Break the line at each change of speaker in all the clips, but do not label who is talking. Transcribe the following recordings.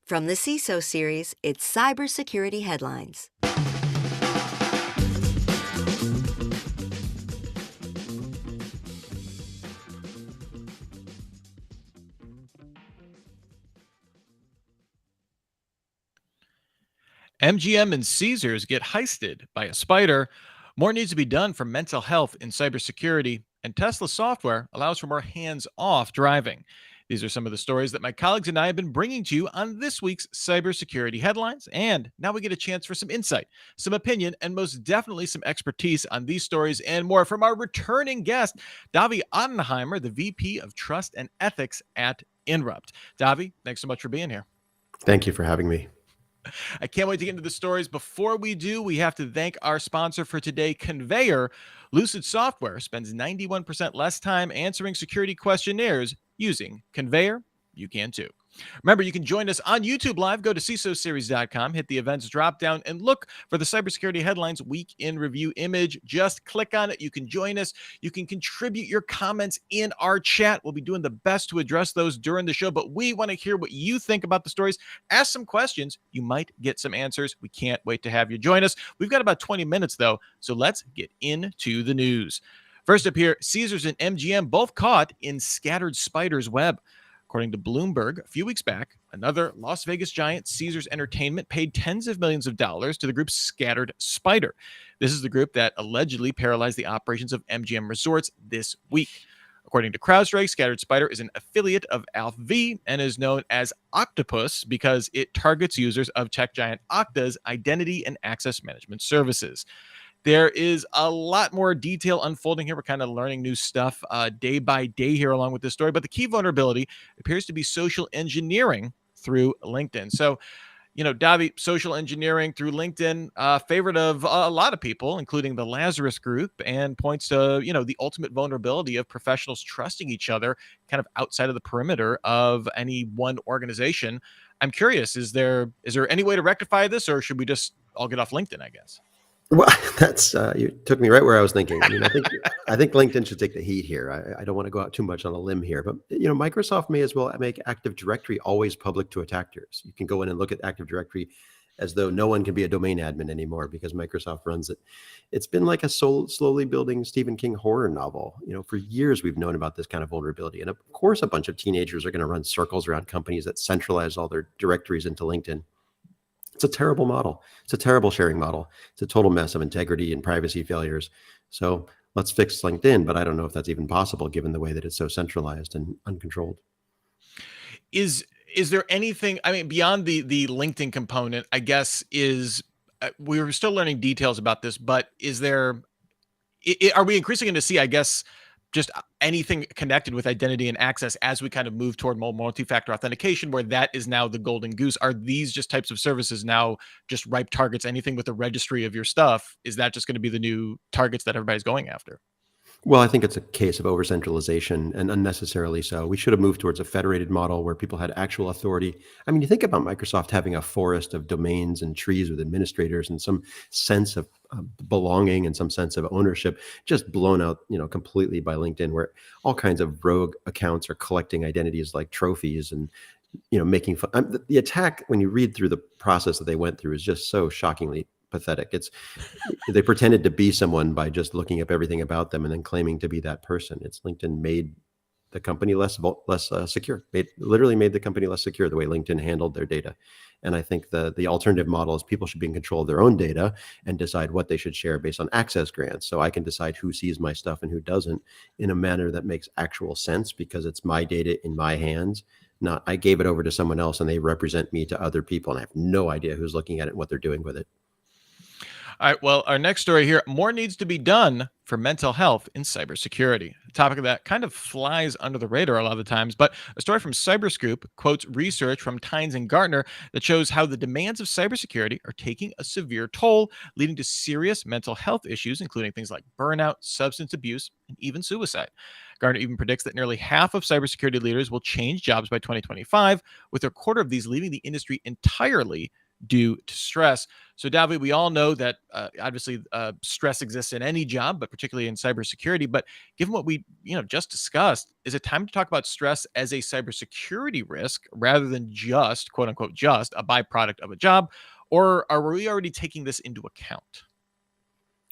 From the CISO Series, it's Cybersecurity Headlines.
MGM and Caesars get heisted by a spider. More needs to be done for mental health in cybersecurity, and Tesla software allows for more hands-off driving. These are some of the stories that my colleagues and I have been bringing to you on this week's cybersecurity headlines. And now we get a chance for some insight, some opinion, and most definitely some expertise on these stories and more from our returning guest, Davi Ottenheimer, the VP of Trust and Ethics at Inrupt. Davi, thanks so much for being here.
Thank you for having me.
I can't wait to get into the stories. Before we do, we have to thank our sponsor for today, Conveyor. Lucid Software spends 91% less time answering security questionnaires using Conveyor. You can too. Remember, you can join us on YouTube Live. Go to CISOseries.com, hit the events drop down, and look for the Cybersecurity Headlines Week in Review image. Just click on it. You can join us. You can contribute your comments in our chat. We'll be doing the best to address those during the show, but we want to hear what you think about the stories. Ask some questions. You might get some answers. We can't wait to have you join us. We've got about 20 minutes, though, so let's get into the news. First up here, Caesars and MGM both caught in scattered spider's web. According to Bloomberg, a few weeks back, another Las Vegas giant, Caesars Entertainment, paid tens of millions of dollars to the group Scattered Spider. This is the group that allegedly paralyzed the operations of MGM Resorts this week. According to CrowdStrike, Scattered Spider is an affiliate of AlphaV and is known as Octopus because it targets users of tech giant Okta's identity and access management services. There is a lot more detail unfolding here. We're kind of learning new stuff day by day here along with this story. But the key vulnerability appears to be social engineering through LinkedIn. So, Davi, social engineering through LinkedIn, favorite of a lot of people, including the Lazarus Group, and points to, the ultimate vulnerability of professionals trusting each other kind of outside of the perimeter of any one organization. I'm curious, is there any way to rectify this, or should we just all get off LinkedIn, I guess?
Well, that's you took me right where I was thinking. I mean, I think LinkedIn should take the heat here. I don't want to go out too much on a limb here, but Microsoft may as well make Active Directory always public to attackers. You can go in and look at Active Directory as though no one can be a domain admin anymore because Microsoft runs it. It's been like a slowly building Stephen King horror novel. For years we've known about this kind of vulnerability, and of course, a bunch of teenagers are going to run circles around companies that centralize all their directories into LinkedIn. It's a terrible model. It's a terrible sharing model. It's a total mess of integrity and privacy failures. So let's fix LinkedIn, but I don't know if that's even possible given the way that it's so centralized and uncontrolled.
Is there anything, beyond the LinkedIn component, I guess, we're still learning details about this, but are we increasingly going to see, I guess, just anything connected with identity and access as we kind of move toward more multi-factor authentication, where that is now the golden goose? Are these just types of services now just ripe targets? Anything with a registry of your stuff, is that just going to be the new targets that everybody's going after?
Well, I think it's a case of over-centralization, and unnecessarily so. We should have moved towards a federated model where people had actual authority. I mean, you think about Microsoft having a forest of domains and trees with administrators and some sense of belonging and some sense of ownership, just blown out, completely by LinkedIn, where all kinds of rogue accounts are collecting identities like trophies and, making fun. The attack, when you read through the process that they went through, is just so shockingly pathetic. They pretended to be someone by just looking up everything about them and then claiming to be that person. It's LinkedIn made the company less secure. Literally made the company less secure the way LinkedIn handled their data. And I think the alternative model is people should be in control of their own data and decide what they should share based on access grants. So I can decide who sees my stuff and who doesn't in a manner that makes actual sense because it's my data in my hands. Not I gave it over to someone else and they represent me to other people and I have no idea who's looking at it and what they're doing with it.
All right, well, our next story here, more needs to be done for mental health in cybersecurity. A topic that kind of flies under the radar a lot of the times, but a story from Cyberscoop quotes research from Tynes and Gartner that shows how the demands of cybersecurity are taking a severe toll, leading to serious mental health issues, including things like burnout, substance abuse, and even suicide. Gartner even predicts that nearly half of cybersecurity leaders will change jobs by 2025, with a quarter of these leaving the industry entirely due to stress. So, Davi, we all know that obviously stress exists in any job, but particularly in cybersecurity. But given what we just discussed, is it time to talk about stress as a cybersecurity risk rather than just quote unquote just a byproduct of a job, or are we already taking this into account?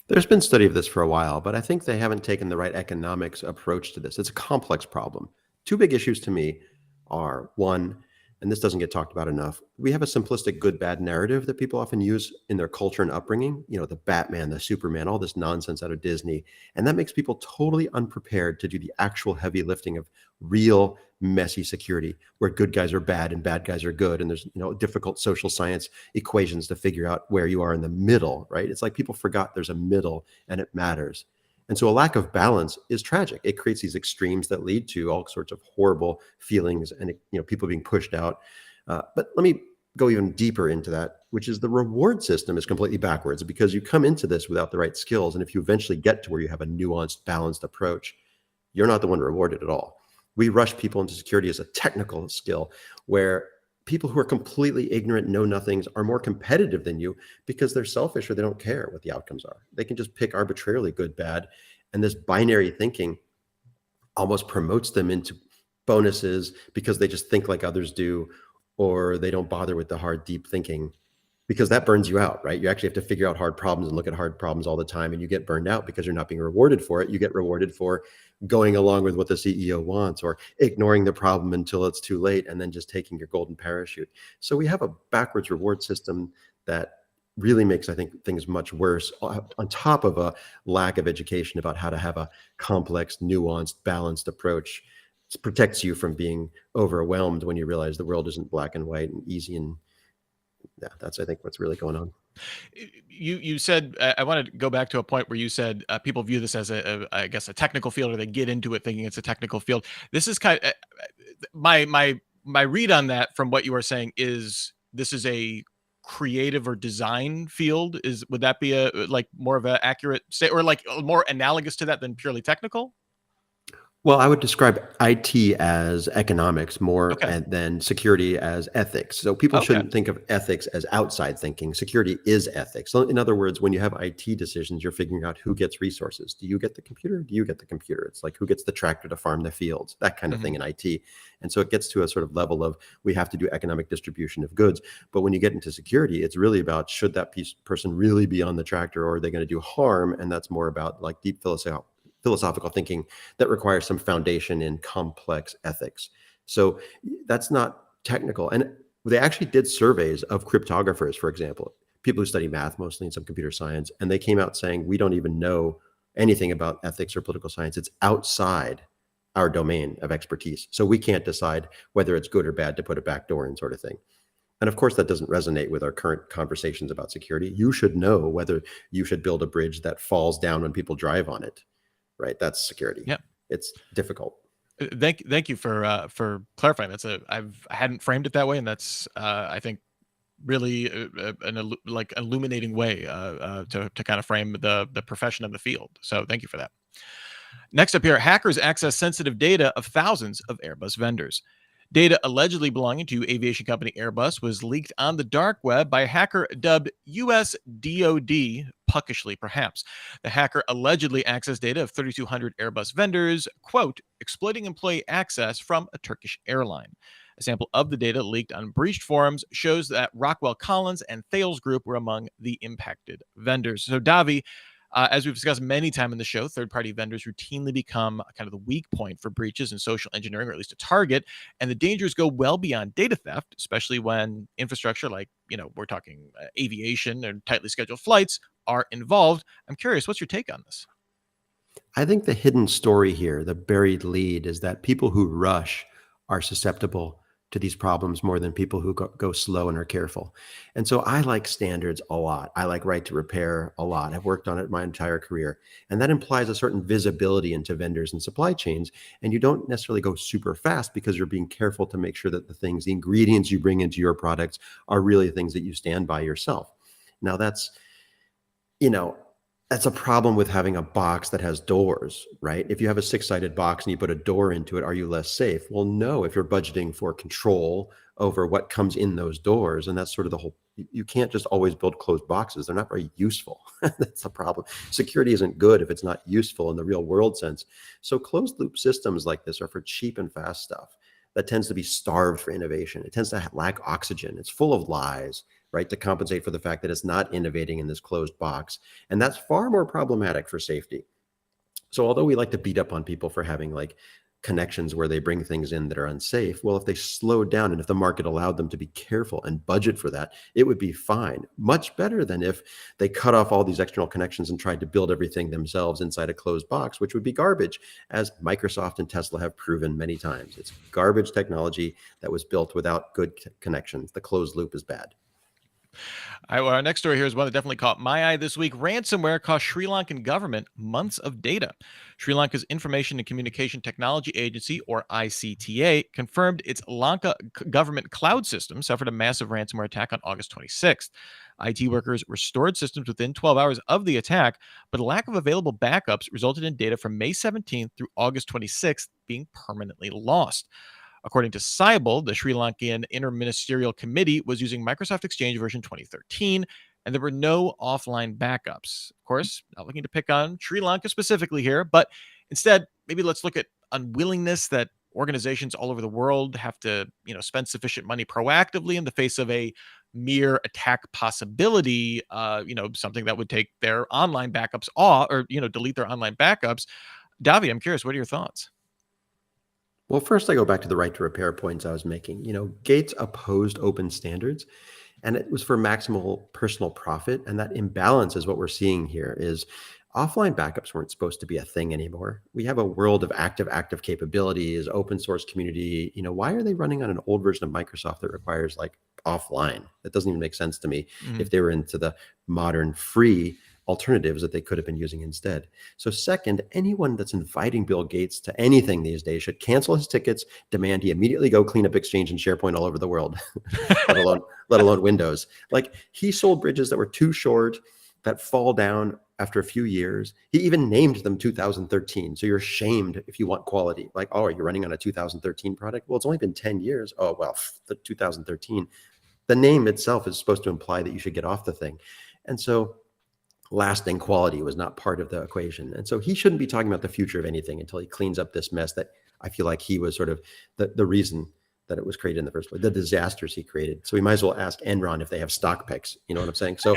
There's been study of this for a while, but I think they haven't taken the right economics approach to this. It's a complex problem. Two big issues to me are one, and this doesn't get talked about enough, we have a simplistic good bad narrative that people often use in their culture and upbringing, the Batman, the Superman, all this nonsense out of Disney. And that makes people totally unprepared to do the actual heavy lifting of real messy security, where good guys are bad and bad guys are good. And there's, difficult social science equations to figure out where you are in the middle, right? It's like people forgot there's a middle and it matters. And so a lack of balance is tragic. It creates these extremes that lead to all sorts of horrible feelings and people being pushed out. But let me go even deeper into that, which is the reward system is completely backwards because you come into this without the right skills. And if you eventually get to where you have a nuanced, balanced approach, you're not the one rewarded at all. We rush people into security as a technical skill where people who are completely ignorant, know nothings, are more competitive than you because they're selfish or they don't care what the outcomes are. They can just pick arbitrarily good, bad. And this binary thinking almost promotes them into bonuses because they just think like others do, or they don't bother with the hard, deep thinking because that burns you out, right? You actually have to figure out hard problems and look at hard problems all the time. And you get burned out because you're not being rewarded for it. You get rewarded for going along with what the CEO wants or ignoring the problem until it's too late and then just taking your golden parachute. So we have a backwards reward system that really makes, I think, things much worse on top of a lack of education about how to have a complex, nuanced, balanced approach. It protects you from being overwhelmed when you realize the world isn't black and white and easy. And yeah, that's, I think, what's really going on.
You said, I want to go back to a point where you said people view this as I guess a technical field, or they get into it thinking it's a technical field. This is kind of my read on that from what you are saying is this is a creative or design field. Would that be a more of an accurate state, or more analogous to that than purely technical?
Well, I would describe IT as economics more
Okay.
than security as ethics. So people shouldn't think of ethics as outside thinking. Security is ethics. So in other words, when you have IT decisions, you're figuring out who gets resources. Do you get the computer? Do you get the computer? It's like who gets the tractor to farm the fields, that kind of thing in IT. And so it gets to a sort of level of we have to do economic distribution of goods. But when you get into security, it's really about should that person really be on the tractor, or are they going to do harm? And that's more about like deep philosophical thinking that requires some foundation in complex ethics. So that's not technical. And they actually did surveys of cryptographers, for example, people who study math mostly and some computer science. And they came out saying, we don't even know anything about ethics or political science. It's outside our domain of expertise. So we can't decide whether it's good or bad to put a backdoor in, sort of thing. And of course, that doesn't resonate with our current conversations about security. You should know whether you should build a bridge that falls down when people drive on it. Right, that's security.
Yeah,
it's difficult.
Thank you for clarifying. I hadn't framed it that way, and that's I think really an illuminating way to kind of frame the profession of the field. So thank you for that. Next up here, hackers access sensitive data of thousands of Airbus vendors. Data allegedly belonging to aviation company Airbus was leaked on the dark web by a hacker dubbed US DoD, puckishly perhaps. The hacker allegedly accessed data of 3,200 Airbus vendors, quote, exploiting employee access from a Turkish airline. A sample of the data leaked on breached forums shows that Rockwell Collins and Thales Group were among the impacted vendors. So, Davi, as we've discussed many times in the show, third-party vendors routinely become kind of the weak point for breaches in social engineering, or at least a target. And the dangers go well beyond data theft, especially when infrastructure like, we're talking aviation and tightly scheduled flights are involved. I'm curious, what's your take on this?
I think the hidden story here, the buried lead, is that people who rush are susceptible to these problems more than people who go slow and are careful. And so I like standards a lot. I like right to repair a lot. I've worked on it my entire career. And that implies a certain visibility into vendors and supply chains. And you don't necessarily go super fast because you're being careful to make sure that the ingredients you bring into your products are really things that you stand by yourself. Now that's a problem with having a box that has doors, right? If you have a 6-sided box and you put a door into it, are you less safe? Well, no, if you're budgeting for control over what comes in those doors. And that's sort of the whole You can't just always build closed boxes. They're not very useful. That's the problem. Security isn't good if it's not useful in the real world sense. So closed loop systems like this are for cheap and fast stuff that tends to be starved for innovation. It tends to lack oxygen. It's full of lies, right, to compensate for the fact that it's not innovating in this closed box. And that's far more problematic for safety. So although we like to beat up on people for having like connections where they bring things in that are unsafe, well, if they slowed down and if the market allowed them to be careful and budget for that, it would be fine. Much better than if they cut off all these external connections and tried to build everything themselves inside a closed box, which would be garbage, as Microsoft and Tesla have proven many times. It's garbage technology that was built without good connections. The closed loop is bad.
All right, well, our next story here is one that definitely caught my eye this week. Ransomware cost Sri Lankan government months of data. Sri Lanka's Information and Communication Technology Agency, or ICTA, confirmed its Lanka government cloud system suffered a massive ransomware attack on August 26th. IT workers restored systems within 12 hours of the attack, but a lack of available backups resulted in data from May 17th through August 26th being permanently lost. According to Cybal, the Sri Lankan Interministerial Committee was using Microsoft Exchange version 2013, and there were no offline backups. Of course, not looking to pick on Sri Lanka specifically here, but instead, maybe let's look at unwillingness that organizations all over the world have to, spend sufficient money proactively in the face of a mere attack possibility, something that would take their online backups off or, delete their online backups. Davi, I'm curious, what are your thoughts?
Well, first I go back to the right to repair points I was making. Gates opposed open standards, and it was for maximal personal profit. And that imbalance is what we're seeing here is offline backups weren't supposed to be a thing anymore. We have a world of active capabilities, open source community. Why are they running on an old version of Microsoft that requires like offline? That doesn't even make sense to me if they were into the modern free alternatives that they could have been using instead. So second, anyone that's inviting Bill Gates to anything these days should cancel his tickets, demand he immediately go clean up Exchange and SharePoint all over the world, let alone Windows. Like, he sold bridges that were too short, that fall down after a few years. He even named them 2013. So you're shamed if you want quality. Like, oh, are you running on a 2013 product? Well, it's only been 10 years. Oh, well, the 2013. The name itself is supposed to imply that you should get off the thing. And so lasting quality was not part of the equation. And so he shouldn't be talking about the future of anything until he cleans up this mess that I feel like he was sort of the reason that it was created in the first place, the disasters he created. So we might as well ask Enron if they have stock picks. You know what I'm saying? So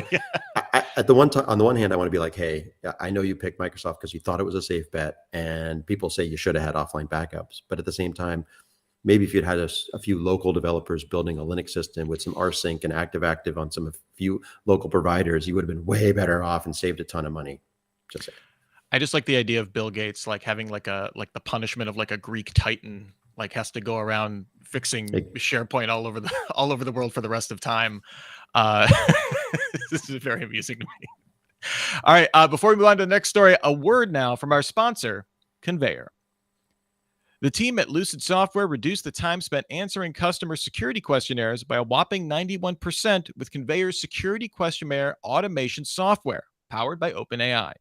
on the one hand, I want to be like, hey, I know you picked Microsoft because you thought it was a safe bet, and people say you should have had offline backups. But at the same time, maybe if you'd had a few local developers building a Linux system with some rsync and active on a few local providers, you would have been way better off and saved a ton of money.
I just like the idea of Bill Gates like having like the punishment of like a Greek Titan, like has to go around fixing SharePoint all over the world for the rest of time. This is very amusing to me. All right, before we move on to the next story, a word now from our sponsor, Conveyor. The team at Lucid Software reduced the time spent answering customer security questionnaires by a whopping 91% with Conveyor's security questionnaire automation software, powered by OpenAI.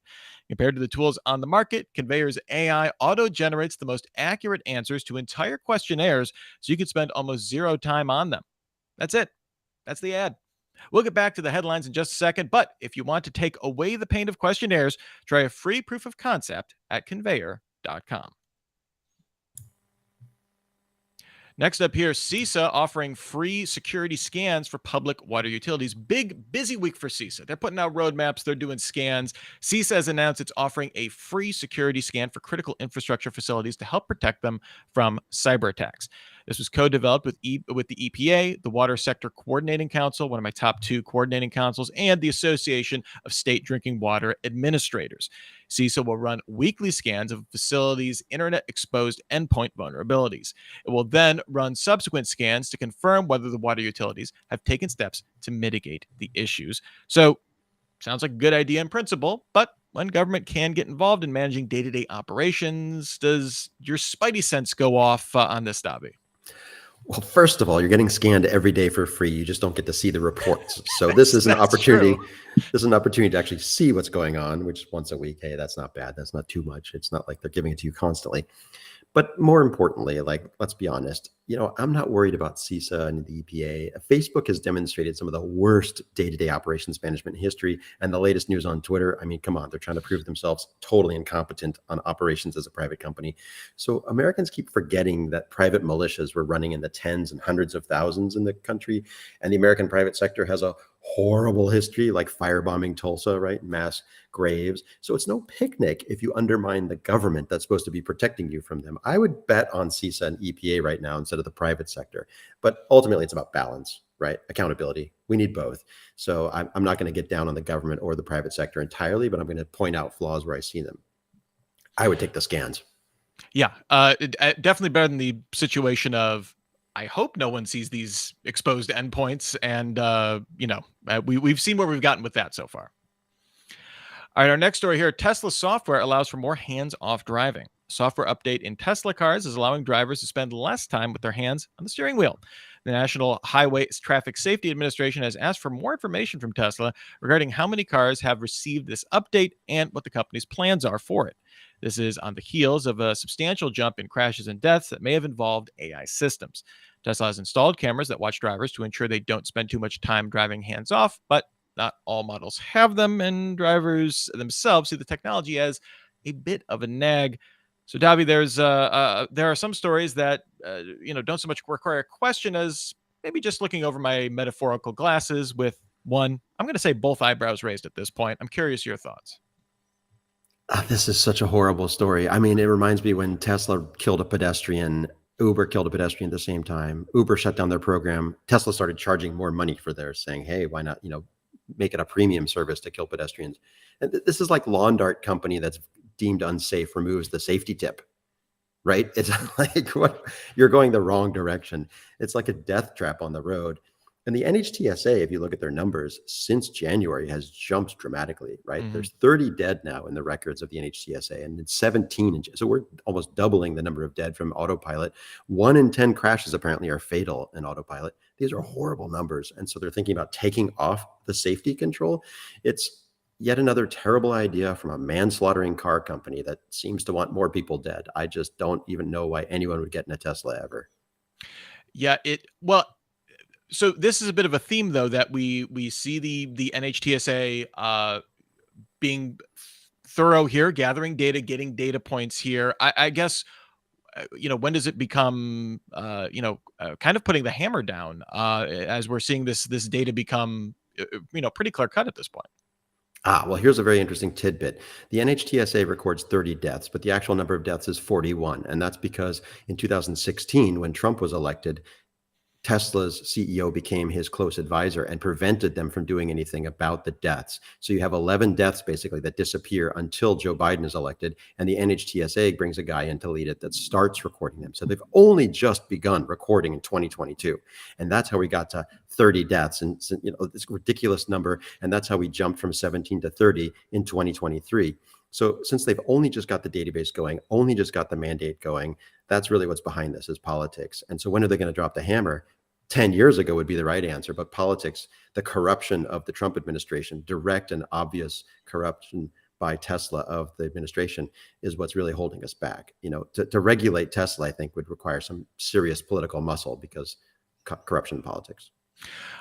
Compared to the tools on the market, Conveyor's AI auto-generates the most accurate answers to entire questionnaires, so you can spend almost zero time on them. That's it. That's the ad. We'll get back to the headlines in just a second, but if you want to take away the pain of questionnaires, try a free proof of concept at conveyor.com. Next up here, CISA offering free security scans for public water utilities. Big, busy week for CISA. They're putting out roadmaps. They're doing scans. CISA has announced it's offering a free security scan for critical infrastructure facilities to help protect them from cyber attacks. This was co-developed with the EPA, the Water Sector Coordinating Council, one of my top 2 coordinating councils, and the Association of State Drinking Water Administrators. CISA will run weekly scans of facilities' internet-exposed endpoint vulnerabilities. It will then run subsequent scans to confirm whether the water utilities have taken steps to mitigate the issues. So, sounds like a good idea in principle, but when government can get involved in managing day-to-day operations, does your spidey sense go off on this, Davi?
Well, first of all, you're getting scanned every day for free. You just don't get to see the reports. So this is an opportunity.
True.
This is an opportunity to actually see what's going on, which once a week, hey, that's not bad. That's not too much. It's not like they're giving it to you constantly. But more importantly, like, let's be honest, I'm not worried about CISA and the EPA. Facebook has demonstrated some of the worst day-to-day operations management in history. And the latest news on Twitter, I mean, come on, they're trying to prove themselves totally incompetent on operations as a private company. So Americans keep forgetting that private militias were running in the tens and hundreds of thousands in the country. And the American private sector has a horrible history, like firebombing Tulsa, right? Mass graves. So it's no picnic if you undermine the government that's supposed to be protecting you from them. I would bet on CISA and EPA right now instead of the private sector. But ultimately, it's about balance, right? Accountability. We need both. So I'm not going to get down on the government or the private sector entirely, but I'm going to point out flaws where I see them. I would take the scans.
Yeah, definitely better than the situation of, I hope no one sees these exposed endpoints. And, we've seen where we've gotten with that so far. All right, our next story here. Tesla software allows for more hands-off driving. Software update in Tesla cars is allowing drivers to spend less time with their hands on the steering wheel. The National Highway Traffic Safety Administration has asked for more information from Tesla regarding how many cars have received this update and what the company's plans are for it. This is on the heels of a substantial jump in crashes and deaths that may have involved AI systems. Tesla has installed cameras that watch drivers to ensure they don't spend too much time driving hands off, but not all models have them, and drivers themselves see the technology as a bit of a nag. So, Davi, there are some stories that don't so much require a question as maybe just looking over my metaphorical glasses with one, I'm going to say, both eyebrows raised at this point. I'm curious your thoughts.
This is such a horrible story. I mean, it reminds me when Tesla killed a pedestrian, Uber killed a pedestrian at the same time. Uber shut down their program. Tesla started charging more money for theirs, saying, "Hey, why not, make it a premium service to kill pedestrians?" And this is like lawn dart company that's deemed unsafe removes the safety tip, right? It's like, what? You're going the wrong direction. It's like a death trap on the road. And the NHTSA, if you look at their numbers since January, has jumped dramatically, right?
Mhm.
There's 30 dead now in the records of the NHTSA, and it's 17. So we're almost doubling the number of dead from autopilot. 1 in 10 crashes apparently are fatal in autopilot. These are horrible numbers. And so they're thinking about taking off the safety control. It's yet another terrible idea from a manslaughtering car company that seems to want more people dead. I just don't even know why anyone would get in a Tesla ever.
Yeah, so this is a bit of a theme, though, that we see the NHTSA being thorough here, gathering data, getting data points here. I guess when does it become kind of putting the hammer down as we're seeing this data become pretty clear cut at this point.
Well, here's a very interesting tidbit. The NHTSA records 30 deaths, but the actual number of deaths is 41. And that's because in 2016, when Trump was elected, Tesla's CEO became his close advisor and prevented them from doing anything about the deaths. So you have 11 deaths basically that disappear until Joe Biden is elected, and the NHTSA brings a guy in to lead it that starts recording them. So they've only just begun recording in 2022, and that's how we got to 30 deaths, and this ridiculous number, and that's how we jumped from 17 to 30 in 2023. So since they've only just got the database going, only just got the mandate going, that's really what's behind this, is politics. And so when are they going to drop the hammer? 10 years ago would be the right answer, but politics, the corruption of the Trump administration, direct and obvious corruption by Tesla of the administration, is what's really holding us back. To regulate Tesla, I think, would require some serious political muscle, because corruption in politics.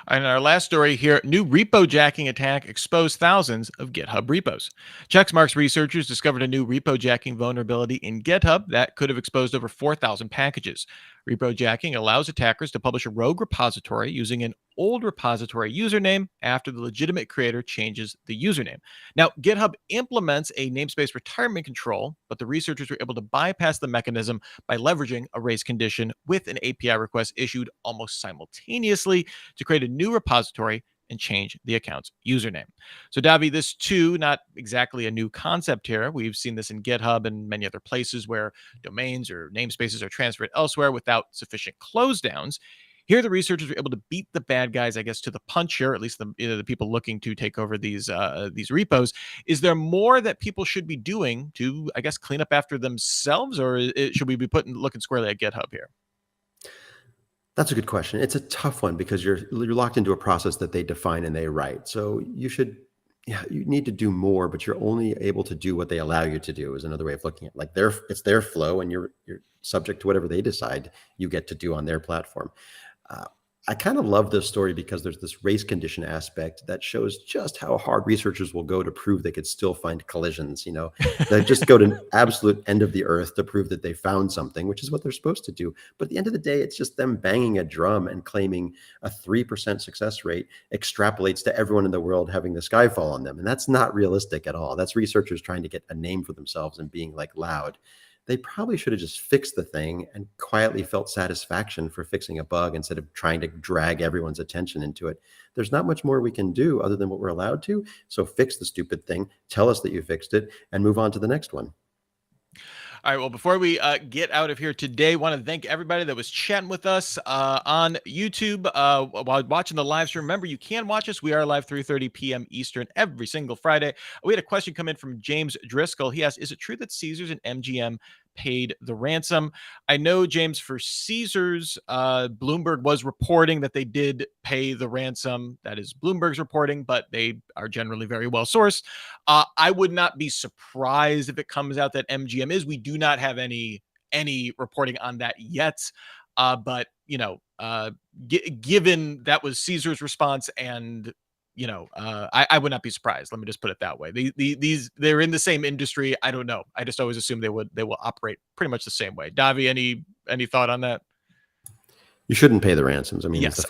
And our last story here, new repo jacking attack exposed thousands of GitHub repos. Checkmark's researchers discovered a new repo jacking vulnerability in GitHub that could have exposed over 4,000 packages. Repo jacking allows attackers to publish a rogue repository using an old repository username after the legitimate creator changes the username. Now, GitHub implements a namespace retirement control, but the researchers were able to bypass the mechanism by leveraging a race condition with an API request issued almost simultaneously to create a new repository and change the account's username. So, Davi, this too, not exactly a new concept here. We've seen this in GitHub and many other places where domains or namespaces are transferred elsewhere without sufficient close downs. Here, the researchers were able to beat the bad guys, I guess, to the punch here, at least the people looking to take over these repos. Is there more that people should be doing to, I guess, clean up after themselves, or should we be looking squarely at GitHub here?
That's a good question. It's a tough one because you're locked into a process that they define and they write. So you should Yeah, you need to do more, but you're only able to do what they allow you to do is another way of looking at it. Like it's their flow and you're subject to whatever they decide you get to do on their platform. Uh, I kind of love this story because there's this race condition aspect that shows just how hard researchers will go to prove they could still find collisions. They just go to absolute end of the earth to prove that they found something, which is what they're supposed to do. But at the end of the day, it's just them banging a drum and claiming a 3% success rate extrapolates to everyone in the world having the sky fall on them. And that's not realistic at all. That's researchers trying to get a name for themselves and being like loud. They probably should have just fixed the thing and quietly felt satisfaction for fixing a bug instead of trying to drag everyone's attention into it. There's not much more we can do other than what we're allowed to. So fix the stupid thing, tell us that you fixed it, and move on to the next one.
All right. Well, before we get out of here today, want to thank everybody that was chatting with us on YouTube while watching the live stream. Remember, you can watch us. We are live 3:30 p.m. Eastern every single Friday. We had a question come in from James Driscoll. He asked, is it true that Caesars and MGM paid the ransom? I know, James, for Caesars, Bloomberg was reporting that they did pay the ransom. That is Bloomberg's reporting, but they are generally very well sourced. I would not be surprised if it comes out that MGM is. We do not have any reporting on that yet. But given that was Caesar's response, and I would not be surprised. Let me just put it that way. They're in the same industry. I don't know. I just always assume they will operate pretty much the same way. Davi, any thought on that?
You shouldn't pay the ransoms. I mean,
yes.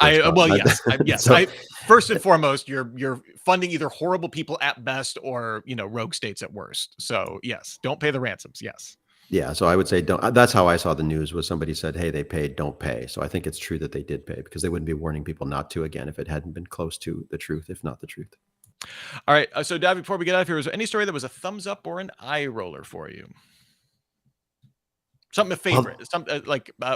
Yes.
So,
first and foremost, you're funding either horrible people at best or rogue states at worst. So yes, don't pay the ransoms. Yes.
Yeah. So I would say don't. That's how I saw the news. Was somebody said, "Hey, they paid, don't pay." So I think it's true that they did pay because they wouldn't be warning people not to again if it hadn't been close to the truth, if not the truth.
All right. So Davi, before we get out of here, was there any story that was a thumbs up or an eye roller for you? Something a favorite,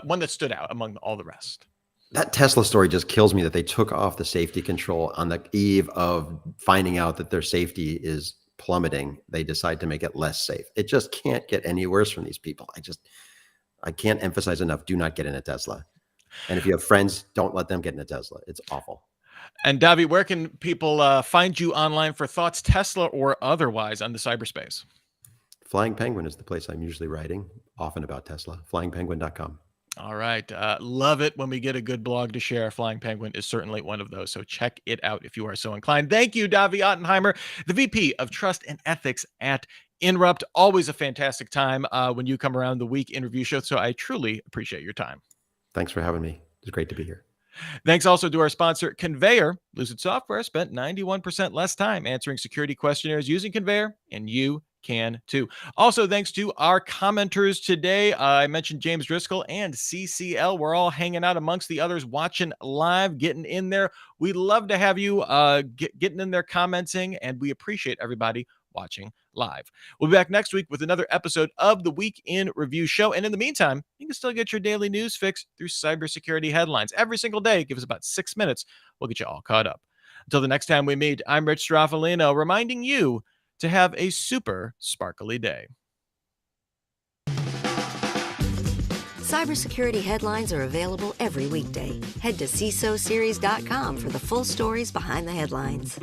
one that stood out among all the rest.
That Tesla story just kills me that they took off the safety control on the eve of finding out that their safety is plummeting. They decide to make it less safe. It just can't get any worse from these people. I can't emphasize enough. Do not get in a Tesla. And if you have friends, don't let them get in a Tesla. It's awful.
And Davi, where can people find you online for thoughts, Tesla or otherwise, on the cyberspace?
Flying Penguin is the place I'm usually writing, often about Tesla. FlyingPenguin.com.
All right. Love it when we get a good blog to share. Flying Penguin is certainly one of those. So check it out if you are so inclined. Thank you, Davi Ottenheimer, the VP of Trust and Ethics at Inrupt. Always a fantastic time when you come around the week interview show. So I truly appreciate your time.
Thanks for having me. It's great to be here.
Thanks also to our sponsor, Conveyor. Lucid Software spent 91% less time answering security questionnaires using Conveyor, and you can too. Also, thanks to our commenters today. I mentioned James Driscoll and CCL. We're all hanging out amongst the others, watching live, getting in there. We love to have you getting in there, commenting, and we appreciate everybody watching live. We'll be back next week with another episode of the Week in Review show. And in the meantime, you can still get your daily news fix through cybersecurity headlines. Every single day, give us about 6 minutes. We'll get you all caught up. Until the next time we meet, I'm Rich Stroffolino, reminding you to have a super sparkly day.
Cybersecurity headlines are available every weekday. Head to CISOSeries.com for the full stories behind the headlines.